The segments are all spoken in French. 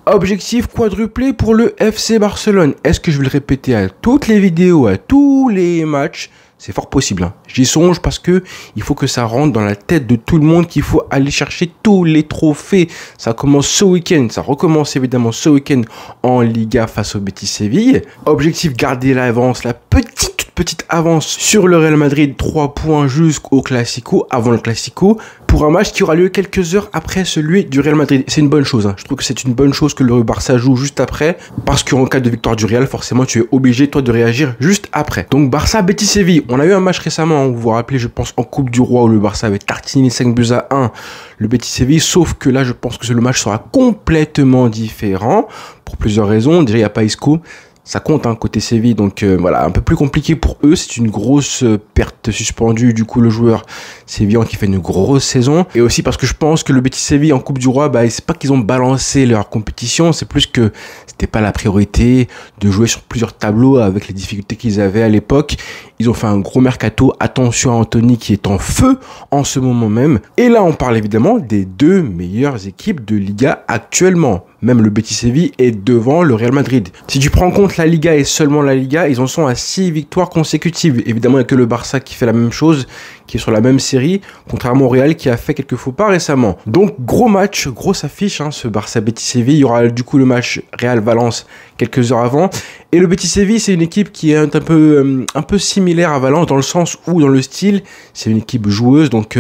Objectif quadruplé pour le FC Barcelone. Est-ce que je vais le répéter à toutes les vidéos, à tous les matchs? C'est fort possible, hein. J'y songe parce que il faut que ça rentre dans la tête de tout le monde qu'il faut aller chercher tous les trophées. Ça commence ce week-end, ça recommence évidemment ce week-end en Liga face au Betis Séville. Objectif, garder l'avance, la petite avance sur le Real Madrid, 3 points jusqu'au Classico, avant le Classico, pour un match qui aura lieu quelques heures après celui du Real Madrid. C'est une bonne chose, hein. Je trouve que c'est une bonne chose que le Barça joue juste après, parce qu'en cas de victoire du Real, forcément tu es obligé toi de réagir juste après. Donc Barça Betis Séville, on a eu un match récemment, hein, vous vous rappelez, je pense en Coupe du Roi, où le Barça avait tartiné 5-1 le Betis Séville, sauf que là je pense que le match sera complètement différent pour plusieurs raisons. Déjà il n'y a pas Isco, ça compte, hein, côté Séville, donc voilà, un peu plus compliqué pour eux. C'est une grosse perte suspendue, du coup le joueur sévillan qui fait une grosse saison, et aussi parce que je pense que le Betis Séville en Coupe du Roi, bah, c'est pas qu'ils ont balancé leur compétition, c'est plus que c'était pas la priorité de jouer sur plusieurs tableaux avec les difficultés qu'ils avaient à l'époque. Ils ont fait un gros mercato, attention à Anthony qui est en feu en ce moment même, et là on parle évidemment des deux meilleures équipes de Liga actuellement. Même le Betis Séville est devant le Real Madrid. Si tu prends en compte la Liga et seulement la Liga, ils en sont à 6 victoires consécutives. Évidemment, il n'y a que le Barça qui fait la même chose, qui est sur la même série, contrairement au Real qui a fait quelques faux pas récemment. Donc, gros match, grosse affiche, hein, ce Barça-Betis Séville. Il y aura du coup le match Real-Valence quelques heures avant. Et le Betis Séville, c'est une équipe qui est un peu similaire à Valence dans le sens où, dans le style, c'est une équipe joueuse. Donc,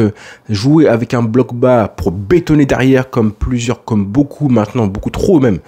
jouer avec un bloc bas pour bétonner derrière comme beaucoup maintenant, beaucoup trop même,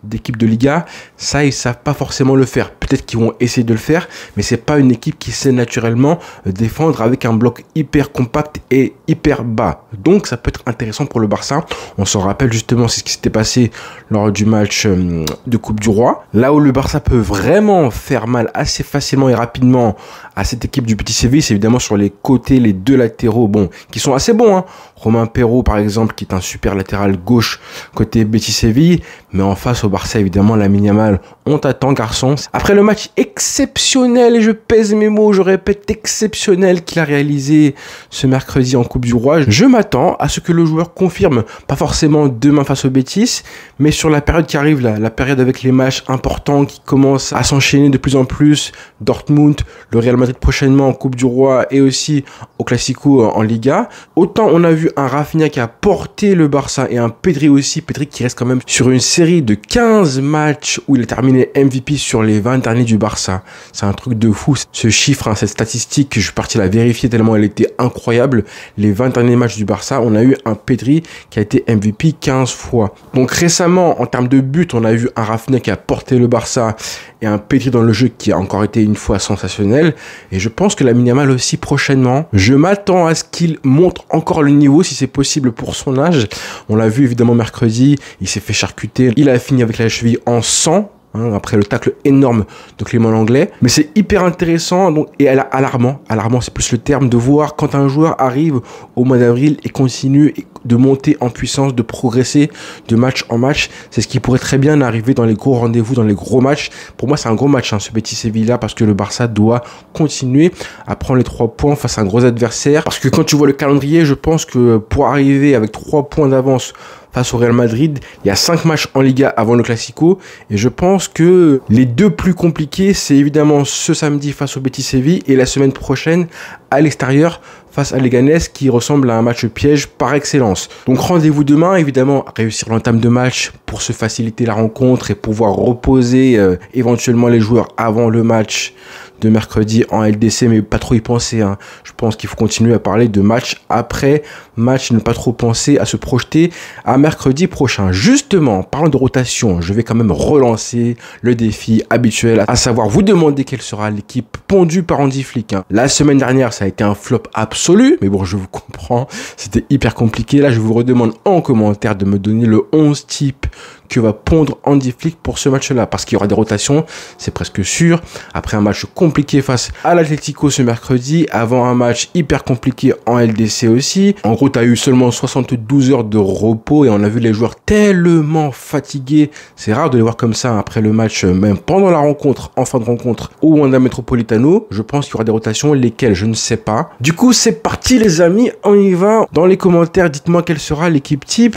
d'équipes de Liga, ça ils savent pas forcément le faire. Peut-être qu'ils vont essayer de le faire, mais c'est pas une équipe qui sait naturellement défendre avec un bloc hyper compact et hyper bas. Donc ça peut être intéressant pour le Barça. On s'en rappelle justement, c'est ce qui s'était passé lors du match de Coupe du Roi, là où le Barça peut vraiment faire mal assez facilement et rapidement à cette équipe du Betis Séville. C'est évidemment sur les côtés, les deux latéraux, bon, qui sont assez bons, hein. Romain Perraud par exemple, qui est un super latéral gauche côté Betis Séville, mais en face au Barça évidemment Lamine Yamal, on t'attend garçon. Après le match exceptionnel, et je pèse mes mots, je répète exceptionnel, qu'il a réalisé ce mercredi en Coupe du Roi, je m'attends à ce que le joueur confirme, pas forcément demain face au Betis, mais sur la période qui arrive là, la période avec les matchs importants qui commencent à s'enchaîner de plus en plus, Dortmund, le Real Madrid prochainement en Coupe du Roi et aussi au Classico en Liga. Autant on a vu un Rafinha qui a porté le Barça et un Pedri aussi, Pedri qui reste quand même sur une série de 15 matchs où il a terminé MVP sur les 20 derniers du Barça. C'est un truc de fou, ce chiffre, hein, cette statistique, je suis parti la vérifier tellement elle était incroyable. Les 20 derniers matchs du Barça, on a eu un Pedri qui a été MVP 15 fois. Donc récemment, en termes de buts, on a vu un Rafinha qui a porté le Barça et un Pedri dans le jeu qui a encore été une fois sensationnel. Et je pense que Lamine Yamal aussi prochainement, je m'attends à ce qu'il montre encore le niveau si c'est possible pour son âge. On l'a vu évidemment mercredi, il s'est fait charcuter, il a fini avec la cheville en sang, hein, après le tacle énorme de Clément Lenglet. Mais c'est hyper intéressant donc, et alarmant c'est plus le terme, de voir quand un joueur arrive au mois d'avril et continue de monter en puissance, de progresser de match en match. C'est ce qui pourrait très bien arriver dans les gros rendez-vous, dans les gros matchs. Pour moi, c'est un gros match, hein, ce Betis Séville-là, parce que le Barça doit continuer à prendre les 3 points face à un gros adversaire. Parce que quand tu vois le calendrier, je pense que pour arriver avec 3 points d'avance face au Real Madrid, il y a 5 matchs en Liga avant le Classico, et je pense que les deux plus compliqués, c'est évidemment ce samedi face au Betis Séville et la semaine prochaine à l'extérieur face à Leganés, qui ressemble à un match piège par excellence. Donc rendez-vous demain, évidemment, réussir l'entame de match pour se faciliter la rencontre et pouvoir reposer éventuellement les joueurs avant le match de mercredi en LDC, mais pas trop y penser, hein. Je pense qu'il faut continuer à parler de match après match, ne pas trop penser à se projeter à mercredi prochain. Justement, parlant de rotation, je vais quand même relancer le défi habituel, à savoir vous demander quelle sera l'équipe pondue par Hansi Flick, hein. La semaine dernière, ça a été un flop absolu, mais bon, je vous comprends, c'était hyper compliqué. Là, je vous redemande en commentaire de me donner le 11 type que va pondre Hansi Flick pour ce match-là, parce qu'il y aura des rotations, c'est presque sûr. Après un match compliqué face à l'Atlético ce mercredi, avant un match hyper compliqué en LDC aussi. En gros, tu as eu seulement 72 heures de repos et on a vu les joueurs tellement fatigués. C'est rare de les voir comme ça après le match, même pendant la rencontre, en fin de rencontre, au Wanda Metropolitano. Je pense qu'il y aura des rotations, lesquelles, je ne sais pas. Du coup, c'est parti les amis, on y va. Dans les commentaires, dites-moi quelle sera l'équipe type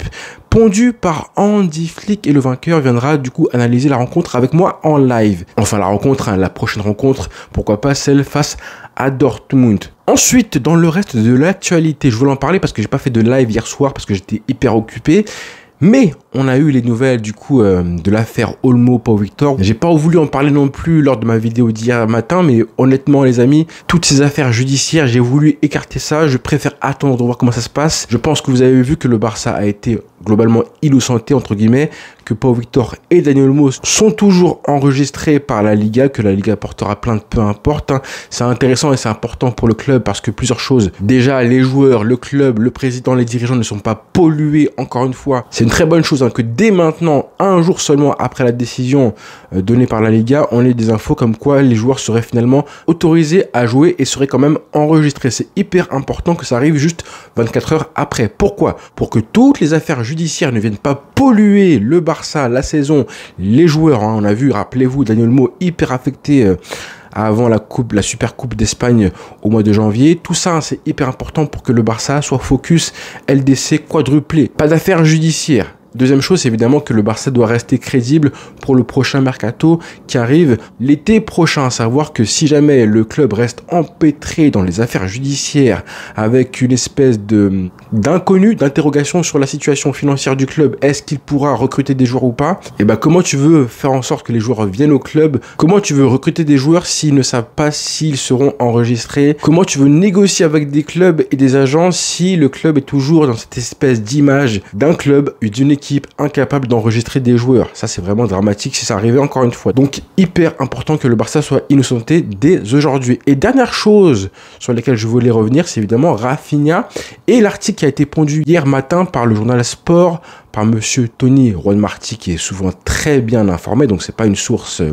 pondue par Hansi Flick pronostic et le vainqueur viendra du coup analyser la rencontre avec moi en live. Enfin la rencontre, hein, la prochaine rencontre, pourquoi pas celle face à Dortmund. Ensuite, dans le reste de l'actualité, je voulais en parler parce que j'ai pas fait de live hier soir parce que j'étais hyper occupé. Mais on a eu les nouvelles du coup de l'affaire Olmo Pau Victor. J'ai pas voulu en parler non plus lors de ma vidéo d'hier matin, mais honnêtement les amis, toutes ces affaires judiciaires, j'ai voulu écarter ça. Je préfère attendre de voir comment ça se passe. Je pense que vous avez vu que le Barça a été globalement innocenté entre guillemets, que Pau Victor et Dani Olmo sont toujours enregistrés par la Liga, que la Liga portera plainte, peu importe. Hein. C'est intéressant et c'est important pour le club parce que plusieurs choses. Déjà, les joueurs, le club, le président, les dirigeants ne sont pas pollués encore une fois. C'est une très bonne chose hein, que dès maintenant, un jour seulement après la décision donnée par la Liga, on ait des infos comme quoi les joueurs seraient finalement autorisés à jouer et seraient quand même enregistrés. C'est hyper important que ça arrive juste 24 heures après. Pourquoi? Pour que toutes les affaires judiciaires ne viennent pas polluer le Barça, la saison, les joueurs. Hein. On a vu, rappelez-vous, Dani Olmo hyper affecté avant la Super Coupe d'Espagne au mois de janvier. Tout ça, hein, c'est hyper important pour que le Barça soit focus LDC quadruplé. Pas d'affaires judiciaires. Deuxième chose, c'est évidemment que le Barça doit rester crédible pour le prochain mercato qui arrive l'été prochain. À savoir que si jamais le club reste empêtré dans les affaires judiciaires avec une espèce d'inconnu, d'interrogation sur la situation financière du club, est-ce qu'il pourra recruter des joueurs ou pas? Et ben comment tu veux faire en sorte que les joueurs viennent au club? Comment tu veux recruter des joueurs s'ils ne savent pas s'ils seront enregistrés? Comment tu veux négocier avec des clubs et des agents si le club est toujours dans cette espèce d'image d'un club, d'une équipe incapable d'enregistrer des joueurs? Ça, c'est vraiment dramatique si ça arrivait encore une fois. Donc, hyper important que le Barça soit innocenté dès aujourd'hui. Et dernière chose sur laquelle je voulais revenir, c'est évidemment Rafinha et l'article qui a été pondu hier matin par le journal Sport, par monsieur Tony Juan Martí, qui est souvent très bien informé, donc c'est pas une source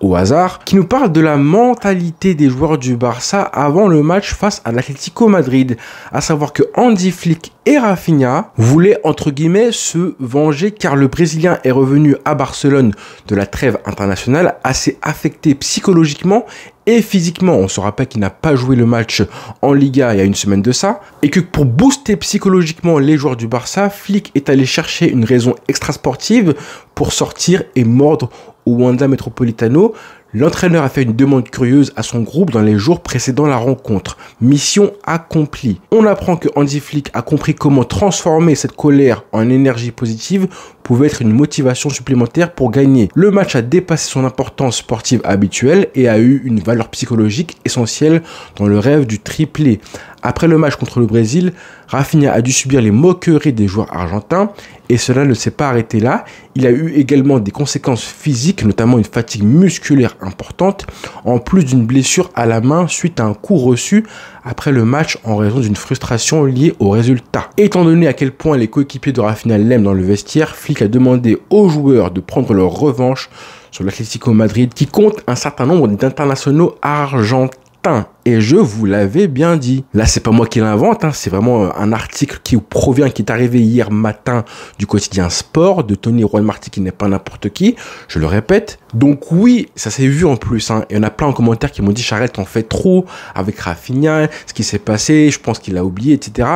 au hasard, qui nous parle de la mentalité des joueurs du Barça avant le match face à l'Atlético Madrid, à savoir que Hansi Flick et Rafinha voulaient entre guillemets se venger car le Brésilien est revenu à Barcelone de la trêve internationale assez affecté psychologiquement et physiquement. On se rappelle qu'il n'a pas joué le match en Liga il y a une semaine de ça, et que pour booster psychologiquement les joueurs du Barça, Flick est allé chercher une raison extrasportive pour sortir et mordre au Wanda Metropolitano. L'entraîneur a fait une demande curieuse à son groupe dans les jours précédant la rencontre. Mission accomplie. On apprend que Hansi Flick a compris comment transformer cette colère en énergie positive pouvait être une motivation supplémentaire pour gagner. Le match a dépassé son importance sportive habituelle et a eu une valeur psychologique essentielle dans le rêve du triplé. Après le match contre le Brésil, Rafinha a dû subir les moqueries des joueurs argentins et cela ne s'est pas arrêté là. Il a eu également des conséquences physiques, notamment une fatigue musculaire importante, en plus d'une blessure à la main suite à un coup reçu après le match en raison d'une frustration liée au résultat. Étant donné à quel point les coéquipiers de Rafinha l'aiment dans le vestiaire, Flick a demandé aux joueurs de prendre leur revanche sur l'Atlético Madrid qui compte un certain nombre d'internationaux argentins. Et je vous l'avais bien dit. Là, c'est pas moi qui l'invente, hein, c'est vraiment un article qui est arrivé hier matin du quotidien Sport de Tony Juan Martí, qui n'est pas n'importe qui, je le répète. Donc oui, ça s'est vu en plus, hein. Il y en a plein en commentaire qui m'ont dit Charles, t'en fais trop avec Rafinha, ce qui s'est passé, je pense qu'il l'a oublié, etc.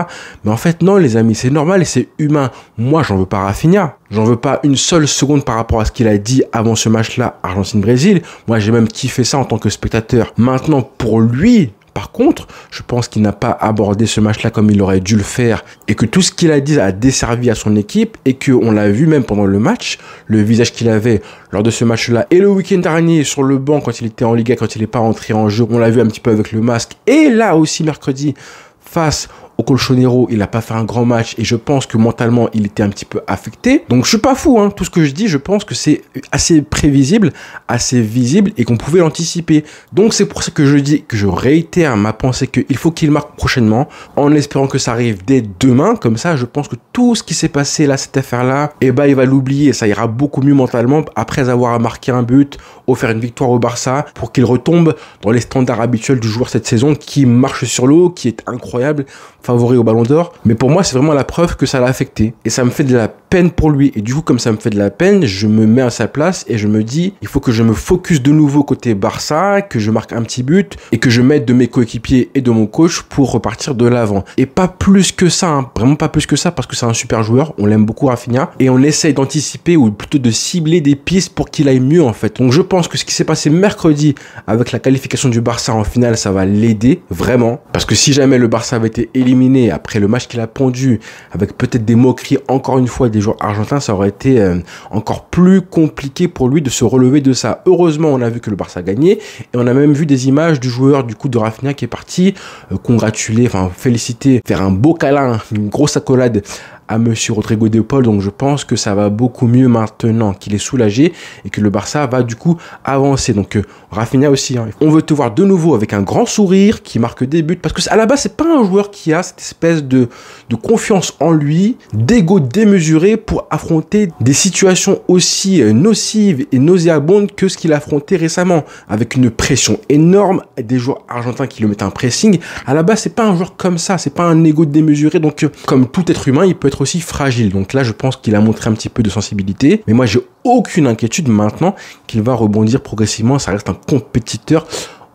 Mais en fait, non, les amis, c'est normal et c'est humain. Moi, j'en veux pas Rafinha. J'en veux pas une seule seconde par rapport à ce qu'il a dit avant ce match-là, Argentine-Brésil. Moi, j'ai même kiffé ça en tant que spectateur. Maintenant, pour lui, par contre, je pense qu'il n'a pas abordé ce match-là comme il aurait dû le faire et que tout ce qu'il a dit a desservi à son équipe et qu'on l'a vu même pendant le match, le visage qu'il avait lors de ce match-là et le week-end dernier sur le banc quand il était en Liga, quand il n'est pas rentré en jeu, on l'a vu un petit peu avec le masque et là aussi mercredi face au Colchonero, il n'a pas fait un grand match et je pense que mentalement il était un petit peu affecté. Donc je suis pas fou, hein. Tout ce que je dis, je pense que c'est assez prévisible, assez visible et qu'on pouvait l'anticiper. Donc c'est pour ça que je dis, que je réitère ma pensée qu'il faut qu'il marque prochainement, en espérant que ça arrive dès demain. Comme ça, je pense que tout ce qui s'est passé là, cette affaire-là, eh ben il va l'oublier. Ça ira beaucoup mieux mentalement après avoir marqué un but, offert une victoire au Barça, pour qu'il retombe dans les standards habituels du joueur cette saison, qui marche sur l'eau, qui est incroyable, favori au Ballon d'Or. Mais pour moi, c'est vraiment la preuve que ça l'a affecté. Et ça me fait de la peine pour lui. Et du coup, comme ça me fait de la peine, je me mets à sa place et je me dis, il faut que je me focus de nouveau côté Barça, que je marque un petit but et que je m'aide de mes coéquipiers et de mon coach pour repartir de l'avant. Et pas plus que ça, hein, vraiment pas plus que ça, parce que c'est un super joueur, on l'aime beaucoup Rafinha, et on essaye d'anticiper ou plutôt de cibler des pistes pour qu'il aille mieux en fait. Donc je pense que ce qui s'est passé mercredi avec la qualification du Barça en finale, ça va l'aider vraiment, parce que si jamais le Barça avait été éliminé après le match qu'il a pondu, avec peut-être des moqueries encore une fois des joueurs argentins, ça aurait été encore plus compliqué pour lui de se relever de ça. Heureusement, on a vu que le Barça a gagné, et on a même vu des images du joueur du coup de Rafinha qui est parti congratuler, enfin féliciter, faire un beau câlin, une grosse accolade à monsieur Rodrigo de Paul. Donc je pense que ça va beaucoup mieux maintenant qu'il est soulagé et que le Barça va du coup avancer. Donc Rafinha aussi, hein. On veut te voir de nouveau avec un grand sourire, qui marque des buts, parce que à la base c'est pas un joueur qui a cette espèce de confiance en lui, d'ego démesuré pour affronter des situations aussi nocives et nauséabondes que ce qu'il a affronté récemment, avec une pression énorme, des joueurs argentins qui le mettent un pressing. À la base c'est pas un joueur comme ça, c'est pas un ego démesuré. Donc comme tout être humain, il peut être aussi fragile. Donc là je pense qu'il a montré un petit peu de sensibilité, mais moi j'ai aucune inquiétude maintenant qu'il va rebondir progressivement. Ça reste un compétiteur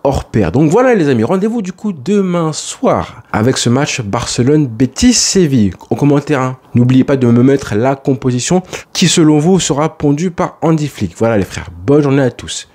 hors pair. Donc voilà les amis, rendez-vous du coup demain soir avec ce match Barcelone-Betis-Séville. En commentaire, hein, n'oubliez pas de me mettre la composition qui selon vous sera pondue par Andy Flick. Voilà les frères, bonne journée à tous.